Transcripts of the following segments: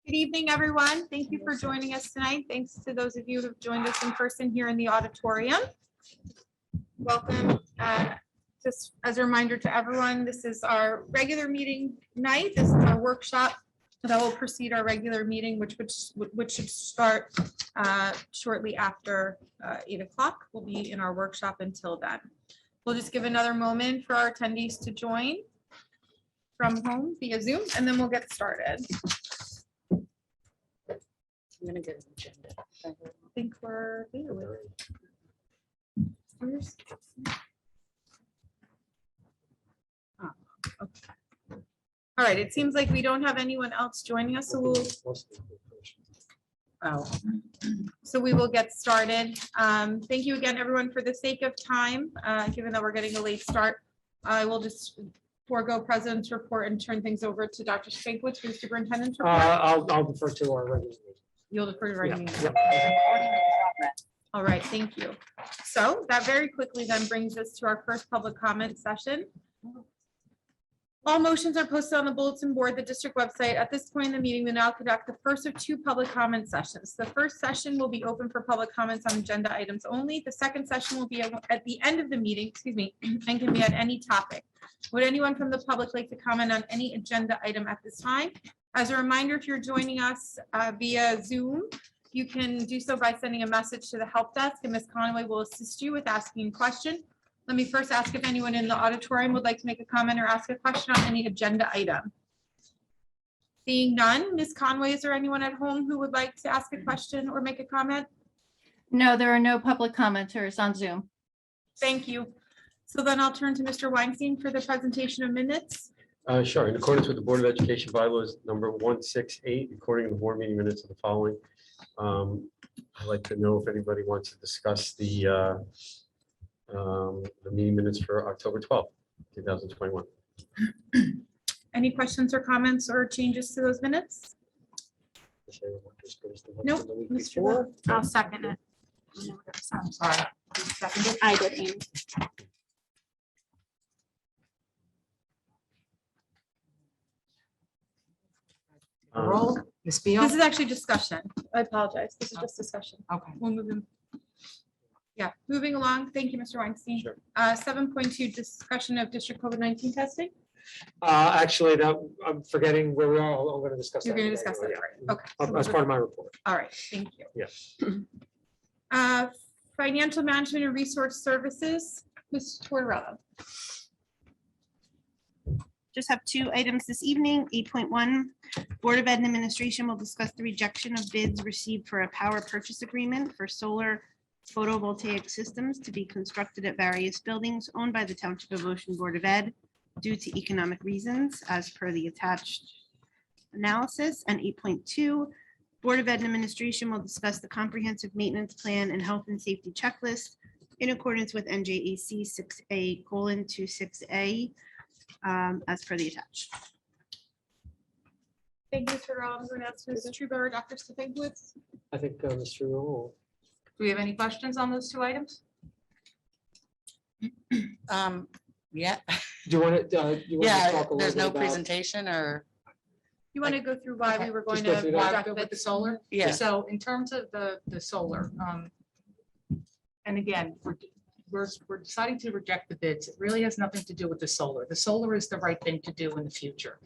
Good evening, everyone. Thank you for joining us tonight. Thanks to those of you who have joined us in person here in the auditorium. Welcome. Just as a reminder to everyone, this is our regular meeting night. This is our workshop that will precede our regular meeting, which should start shortly after 8 o'clock. We'll be in our workshop until then. We'll just give another moment for our attendees to join from home via Zoom, and then we'll get started. I'm gonna get an agenda. I think we're there. Where's- Oh, okay. All right, it seems like we don't have anyone else joining us, so we will get started. Thank you again, everyone, for the sake of time. Given that we're getting a late start, I will just forego President's report and turn things over to Dr. Spankwitz for the superintendent's report. I'll defer to our regular meeting. You'll defer to writing. Yeah. All right, thank you. So that very quickly then brings us to our first public comment session. All motions are posted on the bulletin board, the district website. At this point in the meeting, we now conduct the first of two public comment sessions. The first session will be open for public comments on agenda items only. The second session will be at the end of the meeting, and can be at any topic. Would anyone from the public like to comment on any agenda item at this time? As a reminder, if you're joining us via Zoom, you can do so by sending a message to the help desk, and Ms. Conway will assist you with asking a question. Let me first ask if anyone in the auditorium would like to make a comment or ask a question on any agenda item. Seeing none, Ms. Conway, is there anyone at home who would like to ask a question or make a comment? No, there are no public commenters on Zoom. Thank you. So then I'll turn to Mr. Weinstein for the presentation of minutes. Sure. In accordance with the Board of Education bylaws number 168, according to the board meeting minutes of the following. I'd like to know if anybody wants to discuss the meeting minutes for October 12th, 2021. Any questions or comments or changes to those minutes? Nope, Mr. Wall. I'll second it. I'm sorry. You seconded? I did, Amy. Roll, Ms. Beal. This is actually discussion. I apologize. This is just discussion. Okay. We'll move in. Yeah, moving along. Thank you, Mr. Weinstein. Sure. 7.2, discussion of district COVID-19 testing. Actually, that I'm forgetting where we are. I'm going to discuss. You're that going to discuss that. anyway, Right. Okay. yeah. so As we'll- part of my report. All right, thank you. Yeah. Financial management and resource services, Ms. Tortorella. Just have two items this evening. 8.1, Board of Ed and Administration will discuss the rejection of bids received for a power purchase agreement for solar photovoltaic systems to be constructed at various buildings owned by the Township of Ocean Board of Ed due to economic reasons, as per the attached analysis. And 8.2, Board of Ed and Administration will discuss the comprehensive maintenance plan and health and safety checklist in accordance with NJAC 6A:26A, as per the attached. Thank you, Mr. Tortorella. I'm going to ask Ms. Truebauer, or Dr. Stefanowitz. I think Mr. Rule. Do we have any questions on those two items? Yeah, Do you want to? yeah, there's no presentation or, You want to go through why we were going Just go to through that. reject Go with the bids? solar? yeah, So in terms of the solar, and again, we're deciding to reject the bids. It really has nothing to do with the solar. The solar is the right thing to do in the future.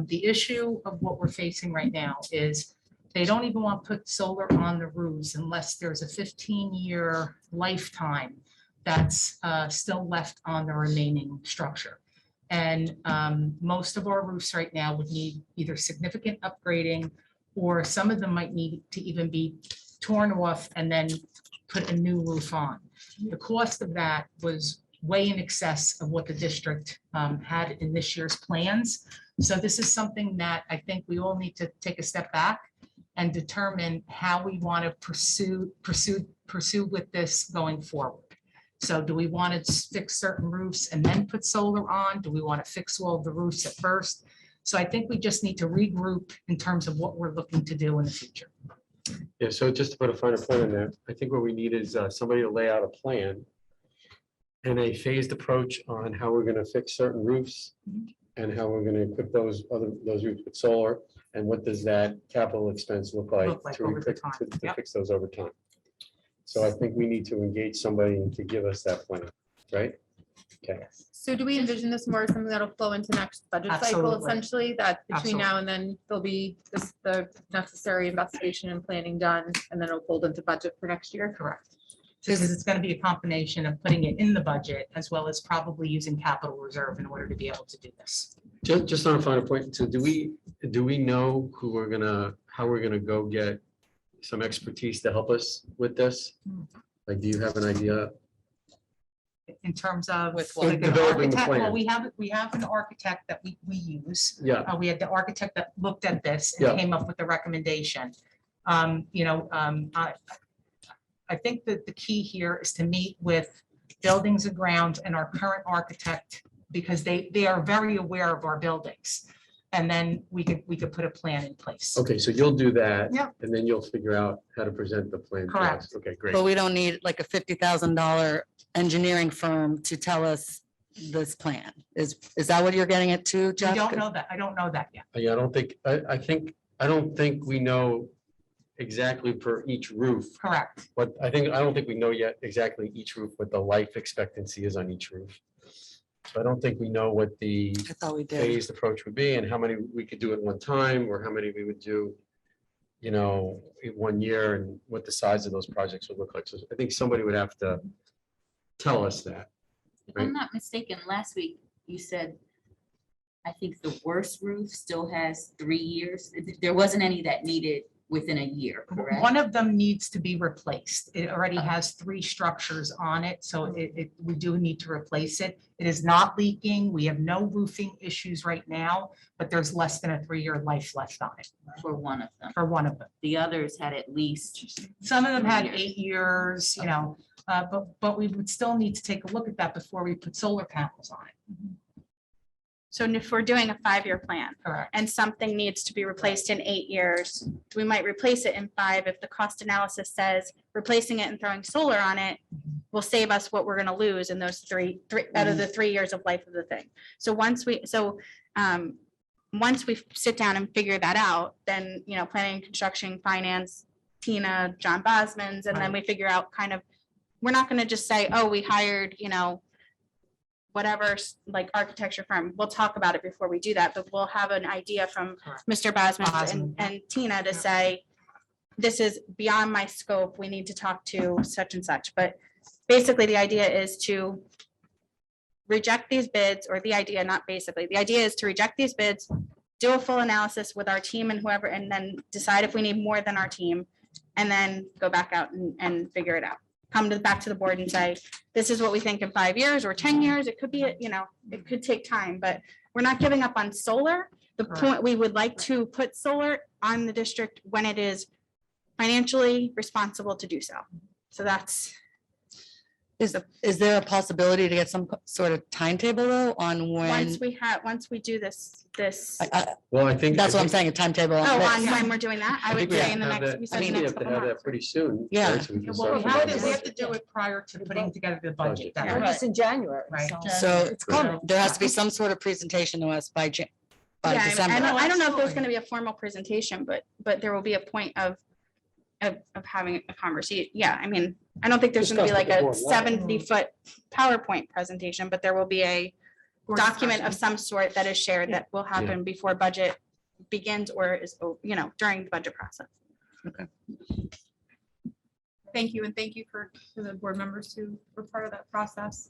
The issue of what we're facing right now is they don't even want to put solar on the roofs unless there's a 15-year lifetime that's still left on the remaining structure. And most of our roofs right now would need either significant upgrading, or some of them might need to even be torn off and then put a new roof on. The cost of that was way in excess of what the district had in this year's plans. So this is something that I think we all need to take a step back and determine how we want to pursue with this going forward. So do we want to fix certain roofs and then put solar on? Do we want to fix all of the roofs at first? So I think we just need to regroup in terms of what we're looking to do in the future. Yeah, so just to put a finer point on that, I think what we need is somebody to lay out a plan and a phased approach on how we're going to fix certain roofs and how we're gonna equip those roofs with solar, and what does that capital expense look like Look like to over the fix, time. to Yep. fix those over time? So I think we need to engage somebody to give us that plan, right? Okay. So do we envision this more as something that'll flow into next budget cycle, Absolutely. essentially, that between Absolutely. now and then there'll be the necessary investigation and planning done, and then it'll fold into budget for next year? Correct. Because it's going to be a combination of putting it in the budget as well as probably using capital reserve in order to be able to do this. Just on a final point, so do we know who we're gonna, how we're gonna go get some expertise to help us with this? Like, do you have an idea? In terms of. With what? like an Developing the architect- Well, plan. we have an architect that we use. Yeah, We had the architect that looked at this Yeah. and came up with the recommendation. I think that the key here is to meet with Buildings and Grounds and our current architect, because they are very aware of our buildings. And then we could put a plan in place. okay, so you'll do that. Yeah. And then you'll figure out how to present the plan. to us. Correct. Okay, great. But we don't need like a $50,000 engineering firm to tell us this plan. Is that what you're getting at too, I Jeff? don't know that. I don't know that yet. Yeah, I don't think we know exactly per each roof, Correct. but I don't think we know yet exactly each roof, what the life expectancy is on each roof. So I don't think we know what the I thought we did. phased approach would be and how many we could do at one time, or how many we would do, in 1 year, and what the size of those projects would look like. So I think somebody would have to tell us that. If I'm not mistaken, last week you said, I think the worst roof still has 3 years. There wasn't any that needed within a year, correct? One of them needs to be replaced. It already has 3 structures on it, so we do need to replace it. It is not leaking. We have no roofing issues right now, but there's less than a 3-year life left on it For one of them. for one of them. The others had at least, Some of them had 3 years. 8 years, but we would still need to take a look at that before we put solar panels on it. So if we're doing a 5-year plan Correct. and something needs to be replaced in 8 years, we might replace it in 5. If the cost analysis says replacing it and throwing solar on it will save us what we're going to lose in those three out of the 3 years of life of the thing. So once we sit down and figure that out, then, planning and construction, finance, Tina, John Bosman's, and then we figure out kind of, we're not going to just say, oh, we hired, whatever, like architecture firm. We'll talk about it before we do that, but we'll have an idea from Correct. Mr. Bosman Bosman. and Tina to Yeah. say, this is beyond my scope. We need to talk to such and such. But basically, the idea is to reject these bids, or the idea is to reject these bids, do a full analysis with our team and whoever, and then decide if we need more than our team, and then go back out and figure it out. Back to the board and say, this is what we think in 5 years or 10 years. It could be, it could take time, but we're not giving up on solar. The Correct. point, we would like to put solar on the district when it is financially responsible to do so. So that's, Is there a possibility to get some sort of timetable though on when? once we do this, Well, I think. That's what I'm saying, a timetable. on oh, this. on when we're doing that, I would say in the next, we said We the next have to couple have that months. pretty soon. Yeah. right, so we can Well, we start have thinking to, we about have to do it prior to putting together the budget. Budget. That's Right. It's in January. Right. So It's coming. there has to be some sort of presentation to us by Yeah, December. I don't know if there's Absolutely. gonna be a formal presentation, but there will be a point of having a conversation. Yeah, I mean, I don't think there's gonna be Discuss like with the a board, yeah. 70-foot PowerPoint presentation, but there will be a document of some sort that is shared that will happen before budget begins or is, during the budget process. Thank you, and thank you for the board members who were part of that process.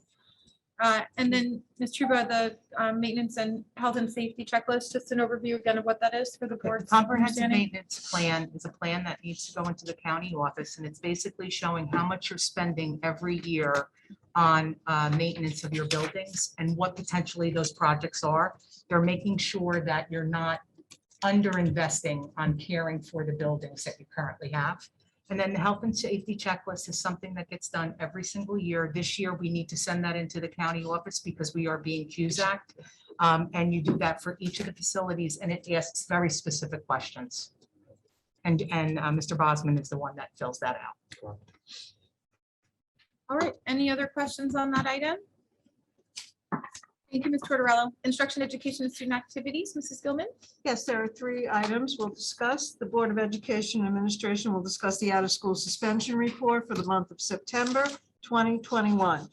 And then, Ms. Truba, the maintenance and health and safety checklist, just an overview again of what that is for the The board. comprehensive maintenance plan is a plan that needs to go into the county office, and it's basically showing how much you're spending every year on maintenance of your buildings and what potentially those projects are. They're making sure that you're not under-investing on caring for the buildings that you currently have. And then the health and safety checklist is something that gets done every single year. This year, we need to send that into the county office because we are being CUSAC. And you do that for each of the facilities, and it asks very specific questions. And Mr. Bosman is the one that fills that out. All right, any other questions on that item? Thank you, Ms. Tortorella. Instruction, education, and student activities, Mrs. Gilman. Yes, there are 3 items we'll discuss. The Board of Education Administration will discuss the out-of-school suspension report for the month of September 2021.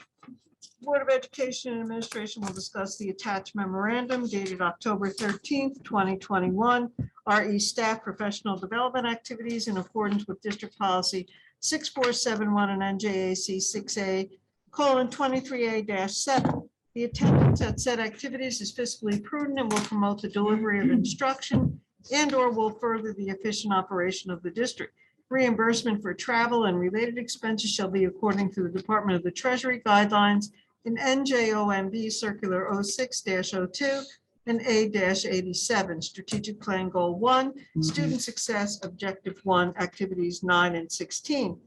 Board of Education Administration will discuss the attached memorandum dated October 13th, 2021, RE staff professional development activities in accordance with District Policy 6471 and NJAC 6A:23A-7. The attendance at said activities is fiscally prudent and will promote the delivery of instruction and/or will further the efficient operation of the district. Reimbursement for travel and related expenses shall be according to the Department of the Treasury guidelines in NJOMB Circular 06-02 and A-87, Strategic Plan Goal 1, Student Success Objective 1, Activities 9 and 16.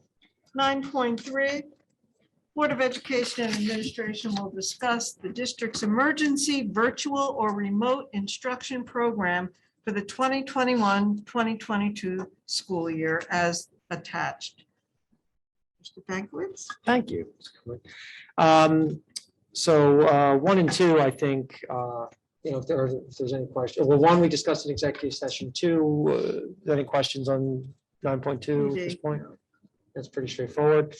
9.3, Board of Education and Administration will discuss the district's emergency virtual or remote instruction program for the 2021-2022 school year as attached. Mr. Bankowitz? Thank you. So 1 and 2, I think, if there's any question, well, 1, we discussed in executive session. 2, any questions on 9.2 at this point? That's pretty straightforward.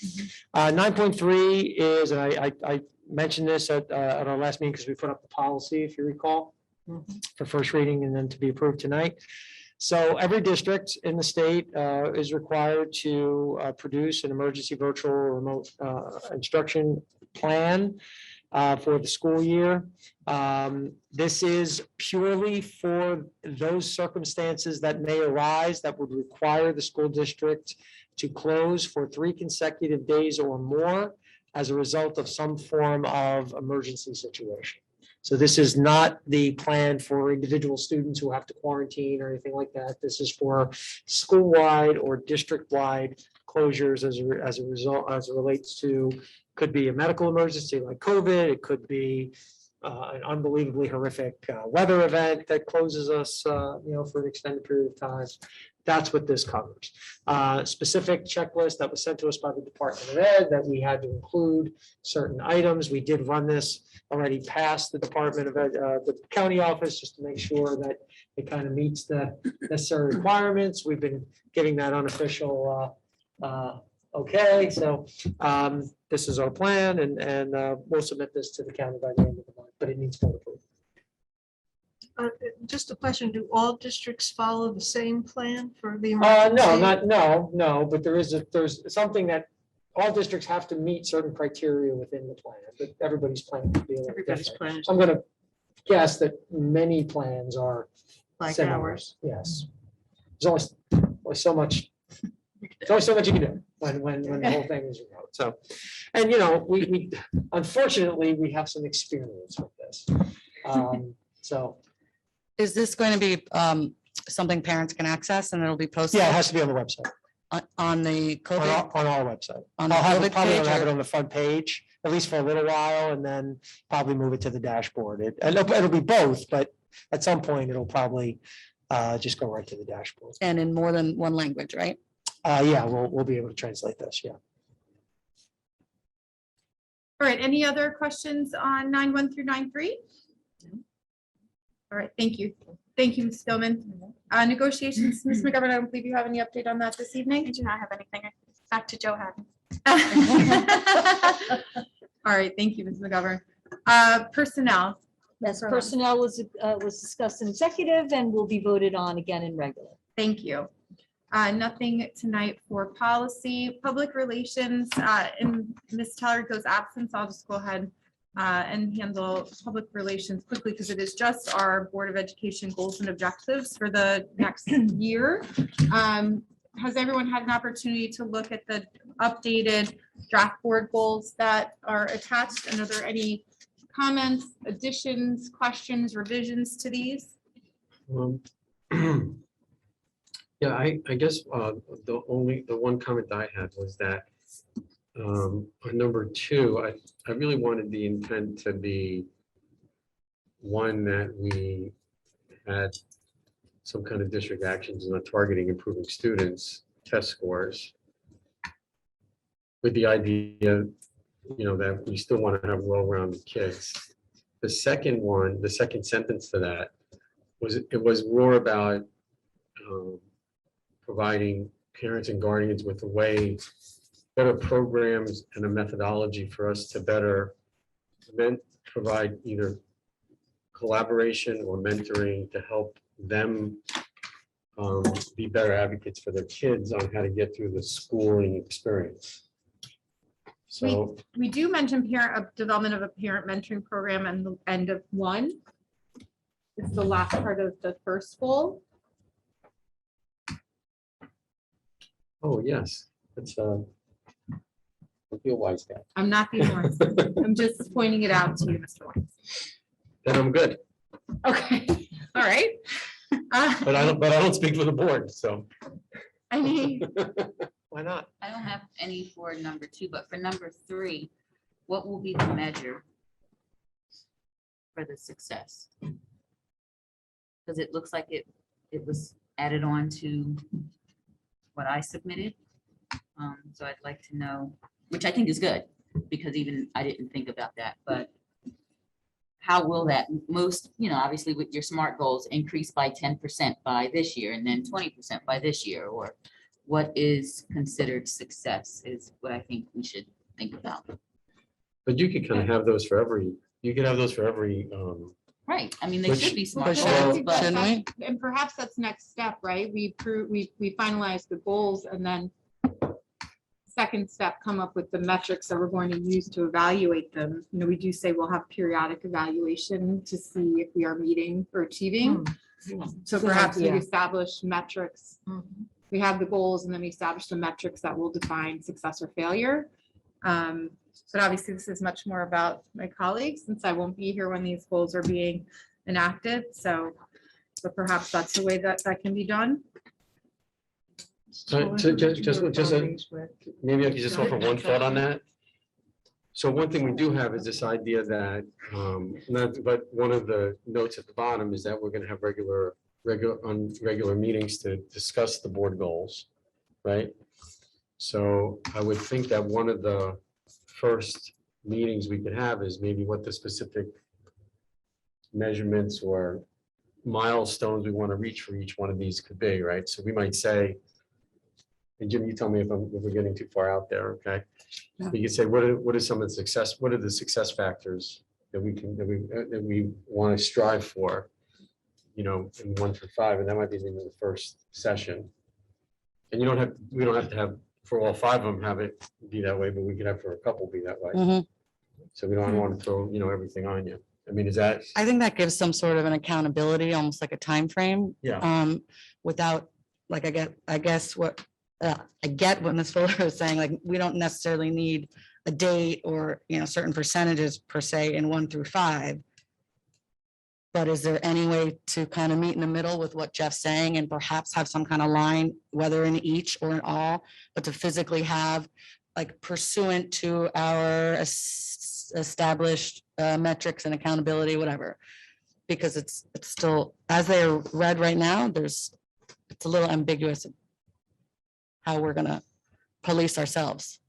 9.3 is, and I mentioned this at our last meeting because we put up the policy, if you recall, for first reading and then to be approved tonight. So every district in the state is required to produce an emergency virtual or remote instruction plan for the school year. This is purely for those circumstances that may arise that would require the school district to close for 3 consecutive days or more as a result of some form of emergency situation. So this is not the plan for individual students who have to quarantine or anything like that. This is for school-wide or district-wide closures as a result, as it relates to, could be a medical emergency like COVID. It could be an unbelievably horrific weather event that closes us, for an extended period of time. That's what this covers. Specific checklist that was sent to us by the Department of Ed that we had to include certain items. We did run this already past the Department of Ed, the county office, just to make sure that it kind of meets the necessary requirements. We've been getting that unofficial okay. So this is our plan, and we'll submit this to the county by the end of the month, but it needs board approval. Just a question, do all districts follow the same plan for the? No, emergency? no, but there's something that all districts have to meet certain criteria within the plan, but everybody's plan could be a little Everybody's different. plan is I'm gonna guess that many plans are like similar. ours. Yes. There's only so much. There's only so much you can do when the whole thing is remote. So, and we unfortunately we have some experience with this. So Is this going to be something parents can access and it'll be posted? yeah, it has to be on the website, On the COVID? on our website. On the I'll have COVID it, probably page have or- it on the front page, at least for a little while, and then probably move it to the dashboard. It'll be both, but at some point it'll probably just go right to the dashboard. And in more than one language, right? Yeah, we'll be able to translate this, yeah. All right, any other questions on 9.1 through 9.3? All right, thank you. Thank you, Ms. Stillman. Negotiations, Ms. McGovern, I don't believe you have any update on that this I evening. do not have anything. Back to Joe Haddon. All right, thank you, Ms. McGovern. Personnel, Yes, personnel was discussed in executive and will be voted on again in regular. thank you. Nothing tonight for policy, public relations, in Ms. Talerico's absence, I'll just go ahead and handle public relations quickly because it is just our Board of Education goals and objectives for the next year. Has everyone had an opportunity to look at the updated draft board goals that are attached? And are there any comments, additions, questions, revisions to these? Yeah, I guess the one comment I had was that on number 2, I really wanted the intent to be one that we had some kind of district actions on targeting improving students' test scores, with the idea, that we still want to have well-rounded kids. the second one, the second sentence to that it was more about providing parents and guardians with a way, better programs and a methodology for us to better provide either collaboration or mentoring to help them be better advocates for their kids on how to get through the schooling experience. So, We do mention development of a parent mentoring program and the end of one. It's the last part of the first goal. oh, yes, it's don't feel wise guy. I'm not being wise. I'm just pointing it out to you, Mr. Wise. Then I'm good, Okay, all right. but I don't speak for the board, so. I mean, Why not? I don't have any for number 2, but for number 3, what will be the measure for the success? Because it looks like it was added on to what I submitted. So I'd like to know, which I think is good, because even I didn't think about that, but how will that most, obviously with your SMART goals, increase by 10% by this year and then 20% by this year, or what is considered success is what I think we should think about. But you could kind of have those for every, Right, I mean, they Which- should be SMART which- goals, Well, but shouldn't we? and perhaps that's next step, right? We finalize the goals and then second step, come up with the metrics that we're going to use to evaluate them. We do say we'll have periodic evaluation to see if we are meeting or achieving. So Good perhaps we idea. establish metrics. We have the goals and then we establish the metrics that will define success or failure. But obviously this is much more about my colleagues since I won't be here when these goals are being enacted. So, but perhaps that's the way that can be done. maybe I could just offer one thought on that. So one thing we do have is this idea that, but one of the notes at the bottom is that we're gonna have regular meetings to discuss the board goals, right? So I would think that one of the first meetings we could have is maybe what the specific measurements or milestones we want to reach for each one of these could be, right? So we might say, and Jim, you tell me if we're getting too far out there, okay? We could say, what are some of the success, what are the success factors that we want to strive for, in 1 through 5, and that might be in the first session. And we don't have to have, for all 5 of them, have it be that way, but we could have for a couple be that way. Mhm. So we don't want to throw, everything on you. I mean, is that, I think that gives some sort of an accountability, almost like a time frame. yeah, Without, like, I get what Ms. Fuller is saying, like, we don't necessarily need a date or, certain percentages per se in 1 through 5. But is there any way to kind of meet in the middle with what Jeff's saying and perhaps have some kind of line, whether in each or in all, but to physically have, like, pursuant to our established metrics and accountability, whatever? Because it's still, as they're read right now, it's a little ambiguous how we're gonna police ourselves.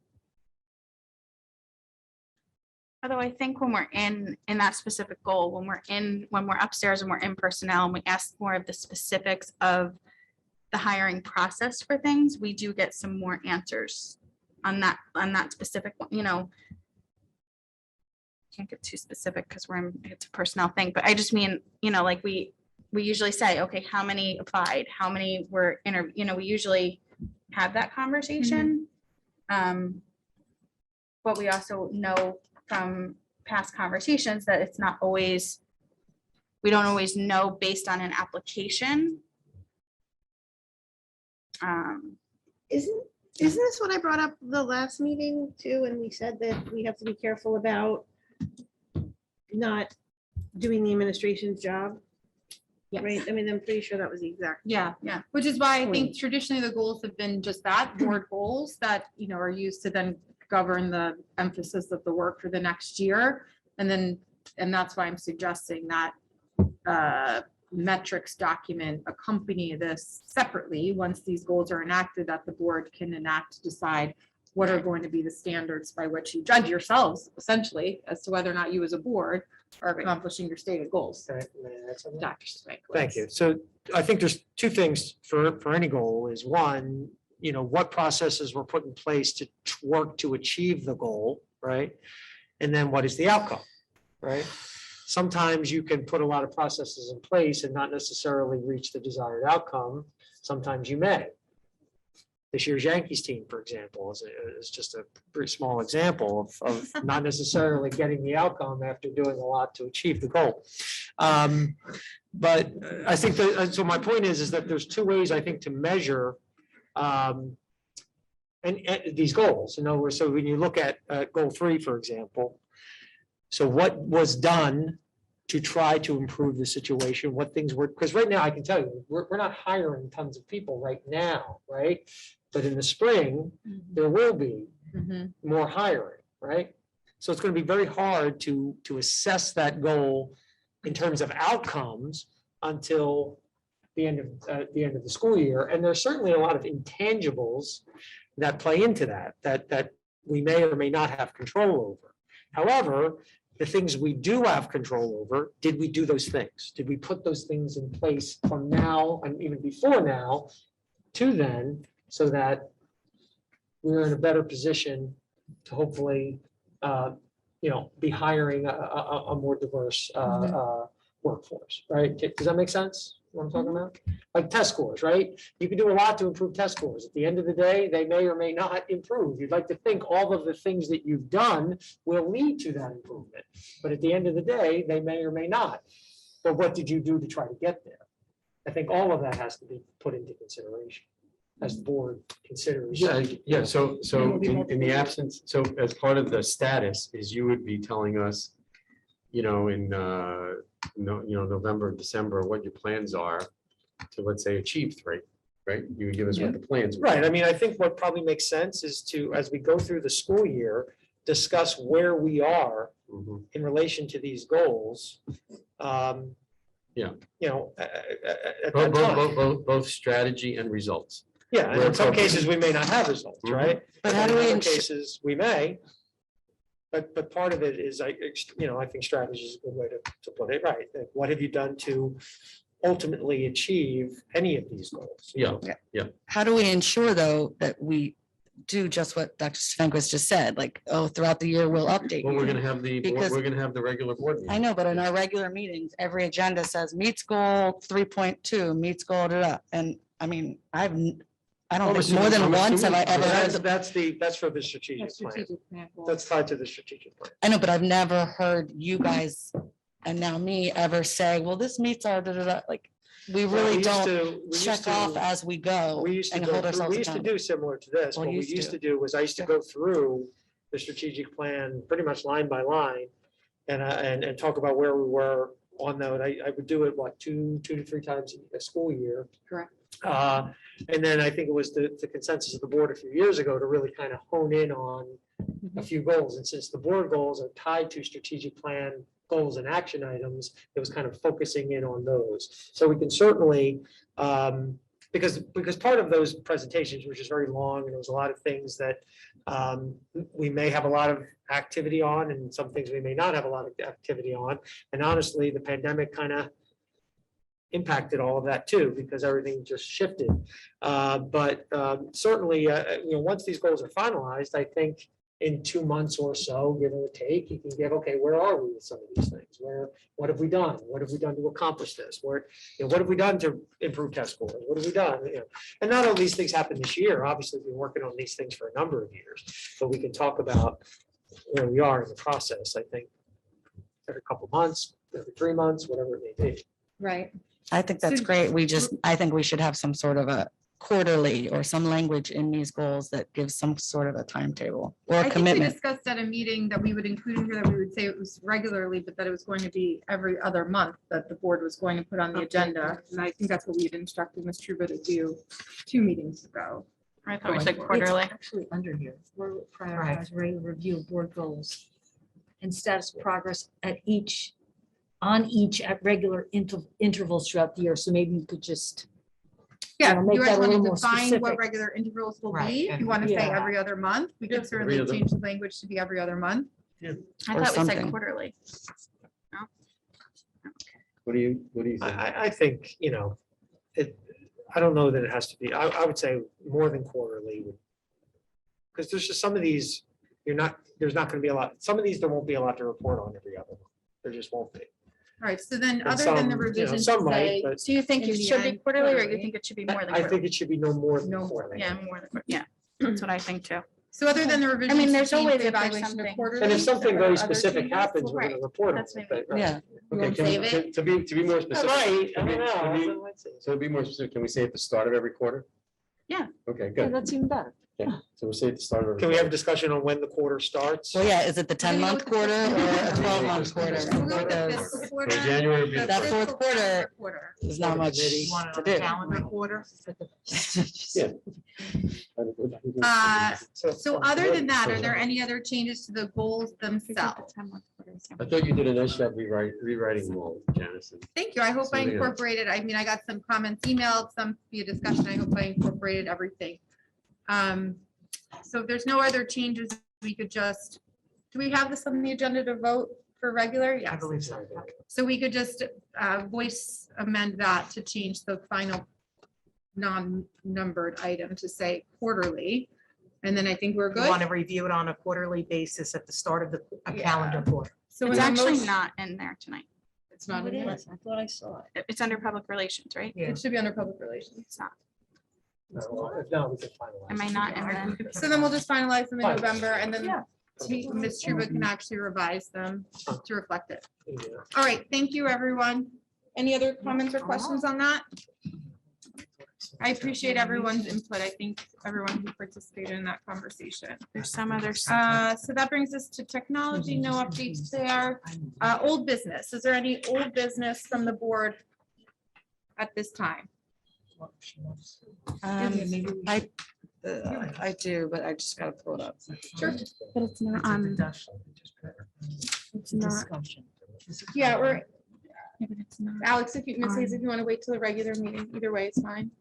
Although I think when we're in that specific goal, when we're upstairs and we're in personnel and we ask more of the specifics of the hiring process for things, we do get some more answers on that specific one, Can't get too specific because it's a personnel thing, but I just mean, like we usually say, okay, how many applied, how many were we usually have that conversation. But we also know from past conversations that it's not always, we don't always know based on an application. Isn't this what I brought up the last meeting too? And we said that we have to be careful about not doing the administration's job, Yes. right? I mean, I'm pretty sure that was the exact. Yeah, which is why I think Point. traditionally the goals have been just that, board goals that, are used to then govern the emphasis of the work for the next year. And that's why I'm suggesting that metrics document accompany this separately, once these goals are enacted, that the board can enact to decide what are going to be the standards by which you judge yourselves, essentially, as to whether or not you as a board are accomplishing your stated goals. Okay, may I add something? Dr. Spank. Thank you. So I think there's two things for any goal is one, what processes were put in place to work to achieve the goal, right? And then what is the outcome, right? Sometimes you can put a lot of processes in place and not necessarily reach the desired outcome. Sometimes you may. This year's Yankees team, for example, is just a pretty small example of not necessarily getting the outcome after doing a lot to achieve the goal. But I think that, so my point is that there's two ways I think to measure and these goals. In other words, so when you look at goal 3, for example, so what was done to try to improve the situation, what things were, because right now I can tell you, we're not hiring tons of people right now, right? But in the spring, there will be more hiring, right? So it's going to be very hard to assess that goal in terms of outcomes until the end of the school year. And there's certainly a lot of intangibles that play into that we may or may not have control over. However, the things we do have control over, did we do those things? Did we put those things in place from now and even before now to then, so that we're in a better position to hopefully, be hiring a more diverse workforce, right? Does that make sense? What I'm talking about? Like test scores, right? You can do a lot to improve test scores. At the end of the day, they may or may not improve. You'd like to think all of the things that you've done will lead to that improvement. But at the end of the day, they may or may not. But what did you do to try to get there? I think all of that has to be put into consideration as the board considers. Yeah, so in the absence, so as part of the status is you would be telling us, in November, December, what your plans are to, let's say, achieve 3, right? You would give us what the plans were. Right. I mean, I think what probably makes sense is to, as we go through the school year, discuss where we are Mhm. in relation to these goals. Yeah. At that time. Both strategy and results. Yeah, and in some cases, we may not have results, Mhm. right? But how in do we other ensure- cases, we may. But part of it is, I think strategy is a good way to put it, right? Like, what have you done to ultimately achieve any of these goals? Yeah. How do we ensure, though, that we do just what Dr. Svenquist just said, like, throughout the year, we'll update Well, you? we're gonna have Because- the regular board meeting. I know, but in our regular meetings, every agenda says meets goal 3.2, meets goal, and I mean, I don't think more than I'm once have I assuming- ever heard, That's for the strategic plan. That's tied to the strategic plan. I know, but I've never heard you guys and now me ever say, well, this meets our, like, we really don't check off as we go We used to and go hold through, ourselves we used to accountable. do similar to this. Well, What we used used to. to do was I used to go through the strategic plan pretty much line by line and talk about where we were on that. I would do it, 2 to 3 times a school year. Correct. And then I think it was the consensus of the board a few years ago to really kind of hone in on a few goals. And since the board goals are tied to strategic plan goals and action items, it was kind of focusing in on those. So we can certainly, because part of those presentations were just very long and there was a lot of things that we may have a lot of activity on and some things we may not have a lot of activity on. And honestly, the pandemic kind of impacted all of that too, because everything just shifted. But certainly, once these goals are finalized, I think in 2 months or so, give or take, you can give, okay, where are we with some of these things? What have we done? What have we done to accomplish this? What have we done to improve test scores? What have we done? And not all these things happen this year. Obviously, we've been working on these things for a number of years, but we can talk about where we are in the process, I think, every couple of months, every 3 months, whatever it may be. Right. I think that's So- great. I think we should have some sort of a quarterly or some language in these goals that gives some sort of a timetable or I a think we commitment. discussed at a meeting that we would include in here, that we would say it was regularly, but that it was going to be every other month that the board was going to put on the agenda. And I think that's what we had instructed Ms. Truba to do 2 meetings ago. I thought we Going said forward. quarterly. Actually, under here, we're prioritize regular review of board goals and status of progress on each at regular intervals throughout the year. So maybe you could just, Yeah, I'll if make you guys that a want little to more define what specific. regular intervals will Right, be, if you want to say yeah. every other month, we could certainly other- change the language to be every other month. I Or thought we said something. quarterly. What do you think? I think, I don't know that it has to be, I would say more than quarterly. Because there's just some of these, there's not gonna be a lot, some of these, there won't be a lot to report on every other one. There just won't be. All right, so then, And other than the some, revision some to might, say, but Do you think In it the should be end, quarterly, or you quarterly. think it should be more than I quarterly? think it should be no more than No, quarterly. Yeah, more than, yeah, that's what I think too. so other than the revision. to there's change always the if there's evaluation to something. quarterly, And if something are very there other specific changes? happens, we're gonna report on That's it. what I but- Yeah, You Okay, won't can save we- it? to be more specific. Right, I to be- don't to be- know. So to be more specific, can we say at the start of every quarter? Yeah. Okay, Yeah, good. that's even better. Yeah, so we'll say at the start of. every Can we have a quarter. discussion on when the quarter starts? well, yeah, is it the We're gonna go 10-month with the quarter or a fiscal 12-month quarter? We'll go with the Because fiscal So quarter, January would be. the the That first. fourth fiscal quarter- calendar quarter. there's not much You want it to on the do. calendar quarter? Yeah. So other than that, are there any other changes to the goals themselves? I thought you did a nice job rewriting them all, Janice. and- Thank you. I hope I So, yeah. incorporated, I mean, I got some comments emailed, some via discussion. I hope I incorporated everything. So if there's no other changes, we could just, do we have this on the agenda to vote for regular? I Yes. believe so. So we could just voice amend that to change the final non-numbered item to say quarterly. And then I think we're We want good. to review it on a quarterly basis at the start of a Yeah. calendar quarter. So It's in the actually motion- not in there tonight. It's not in there. I thought I saw it. It's under public relations, right? Yeah. It should be under public relations. It's not. No, if not, we can finalize. Am I not in the? So then we'll just finalize them in Fine. November and then Yeah. Ms. Truba can actually revise them to reflect it. Yeah. All right, thank you, everyone. Any other comments or questions on that? I appreciate everyone's input. I think everyone who participated in that conversation. There's some other. So that brings us to technology, no updates there. Old business, is there any old business from the board at this time? I do, but I just gotta pull it up. Sure. But it's not It's not, yeah, or Alex, if you, Ms. Hayes, if you want to wait till the regular meeting, either way, it's fine.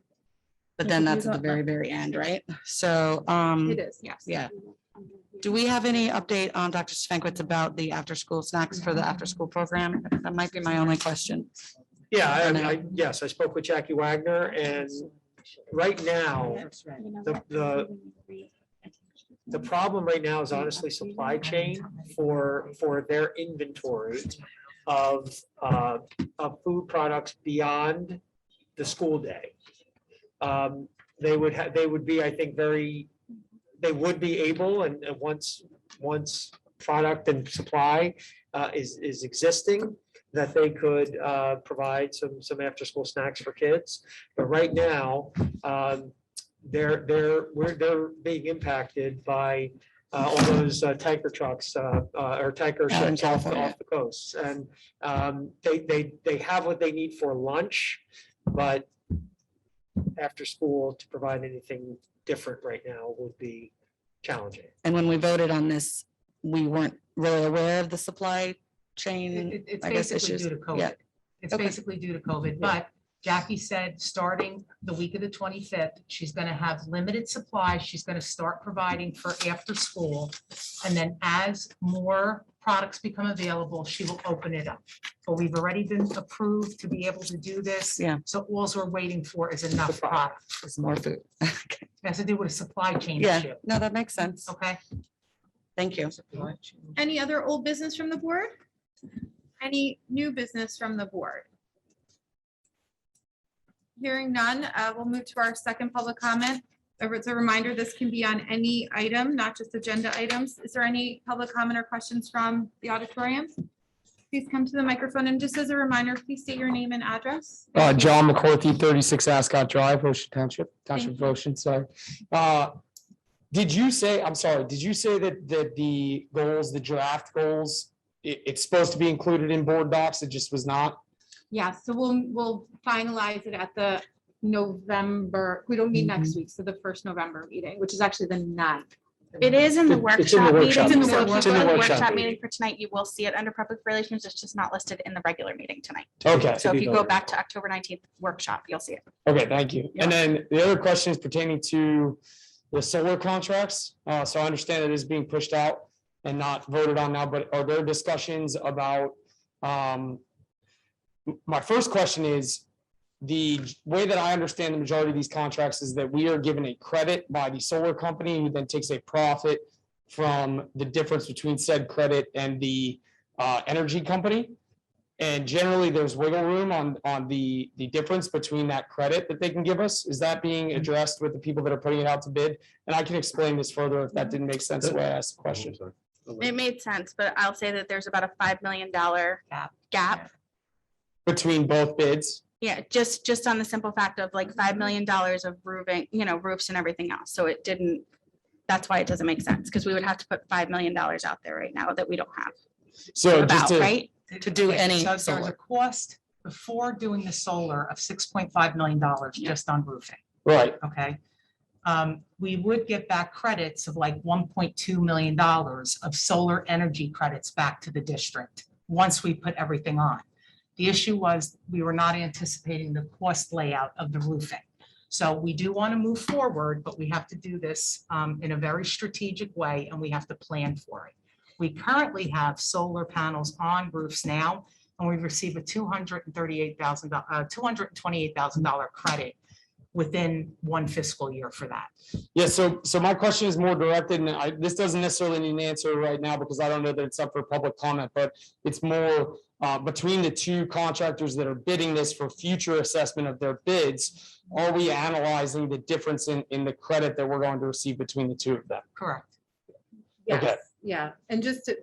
But then that's at the very, very end, right? So, It is, yes. yeah. Do we have any update on Dr. Svankwitz about the after-school snacks for the after-school program? That might be my only question. Yeah, For now. yes, I spoke with Jackie Wagner, and right now, the problem right now is honestly supply chain for their inventory of food products beyond the school day. They would be, I think, they would be able, and once product and supply is existing, that they could provide some after-school snacks for kids. But right now, they're being impacted by all those tanker trucks or tanker Out in ships off California. the coast. And they have what they need for lunch, but after school to provide anything different right now would be challenging. And when we voted on this, we weren't really aware of the supply chain, It's I guess, basically issues. due to Yeah. COVID. It's Okay. basically due to COVID, but Jackie said, starting the week of the 25th, she's gonna have limited supply. She's gonna start providing for after school. And then as more products become available, she will open it up. But we've already been approved to be able to do this. Yeah. So all we're waiting for is enough product. It's more food. It has to do with a supply chain Yeah, issue, no, that makes sense. okay? Thank you. Any other old business from the board? Any new business from the board? Hearing none, we'll move to our second public comment. It's a reminder, this can be on any item, not just agenda items. Is there any public comment or questions from the auditorium? Please come to the microphone, and just as a reminder, please state your name and address. John McCarthy, 36 Ascot Drive, Ocean Township, Township of Thank you. Ocean, sorry. Did you say, I'm sorry, did you say that the goals, the draft goals, it's supposed to be included in board docs, it just was not? Yeah, so we'll finalize it at the November, we don't meet next week, so the first November meeting, which is actually the 9th. It is in the It's in the workshop meeting. workshop. It's in the So if you workshop. go to the workshop workshop meeting. meeting for tonight, you will see it under public relations. It's just not listed in the regular meeting tonight. Okay. So if you go back to October 19th workshop, you'll see it. Okay, thank you. And then the other question is pertaining to the solar contracts. So I understand it is being pushed out and not voted on now, but are there discussions about my first question is, the way that I understand the majority of these contracts is that we are given a credit by the solar company who then takes a profit from the difference between said credit and the energy company. And generally, there's wiggle room on the difference between that credit that they can give us. Is that being addressed with the people that are putting it out to bid? And I can explain this further if that didn't make sense the way I asked the question. It made sense, but I'll say that there's about a $5 million gap. Between both bids. Yeah, just on the simple fact of like $5 million of roofing, roofs and everything else. So it didn't, that's why it doesn't make sense, because we would have to put $5 million out there right now that we don't have. So just About, to, right? To do Okay, any so there's solar. a cost before doing the solar of $6.5 million just on roofing, right, okay? We would get back credits of like $1.2 million of solar energy credits back to the district once we put everything on. The issue was we were not anticipating the cost layout of the roofing. So we do want to move forward, but we have to do this in a very strategic way, and we have to plan for it. We currently have solar panels on roofs now, and we receive a $228,000 credit within one fiscal year for that. yeah, so my question is more directed, and this doesn't necessarily need an answer right now because I don't know that it's up for public comment, but it's more between the two contractors that are bidding this for future assessment of their bids. Are we analyzing the difference in the credit that we're going to receive between the two of them? Correct. Okay. Yes, yeah, and just to,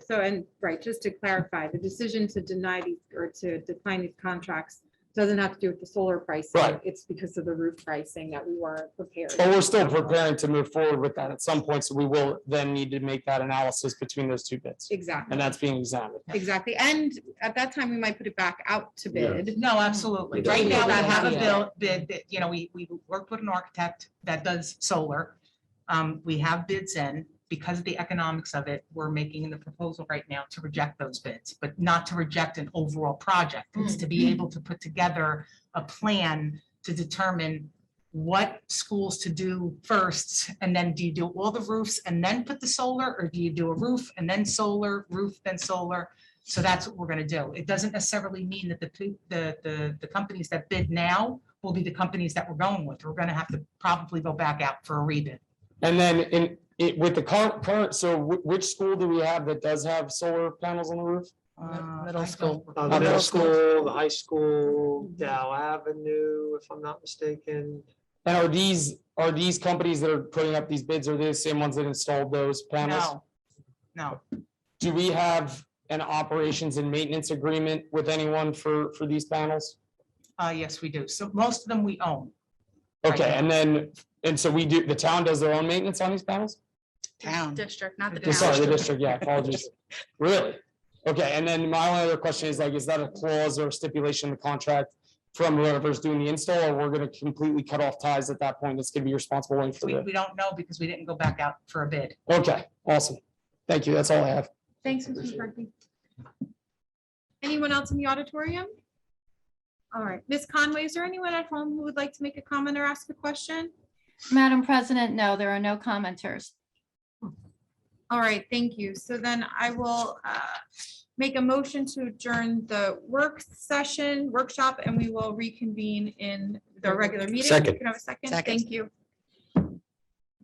just to clarify, the decision to deny these or to decline these contracts doesn't have to do with the solar pricing. Right. It's because of the roof pricing that we weren't prepared. But we're still preparing to move forward with that at some point, so we will then need to make that analysis between those two bids, Exactly, and that's being examined. exactly. And at that time, we might put it back out to bid. No, absolutely. Yeah. Right now, we have a Yeah. bid that, we worked with an architect that does solar. We have bids in. Because of the economics of it, we're making the proposal right now to reject those bids, but not to reject an overall project. It's to be able to put together a plan to determine what schools to do first, and then do you do all the roofs and then put the solar, or do you do a roof and then solar, roof, then solar? So that's what we're gonna do. It doesn't necessarily mean that the companies that bid now will be the companies that we're going with. We're gonna have to probably go back out for a rebid. And then with the current, so which school do we have that does have solar panels on the roof? Middle school. The Middle middle school. school, the high school, Dow Avenue, if I'm not mistaken. And are these companies that are putting up these bids, are they the same ones that installed those panels? No, Do we have an operations and maintenance agreement with anyone for these panels? yes, we do. So most of them we own. Okay, and so we do, the town does their own maintenance on these panels? Town. District, not the The Sorry, the town. district, yeah, apologies. Really? Okay, and then my only other question is like, is that a clause or a stipulation in the contract from whoever's doing the install, or we're gonna completely cut off ties at that point? It's gonna be responsible only for We the, don't know because we didn't go back out for a bid. okay, awesome. Thank you, that's all I have. Thanks, Mr. McCarthy. Anyone else in the auditorium? All right, Ms. Conway, is there anyone at home who would like to make a comment or ask a question? Madam President, no, there are no commenters. All right, thank you. So then I will make a motion to adjourn the workshop, and we will reconvene in the regular meeting. Second. Can I have a second? Second. Thank you.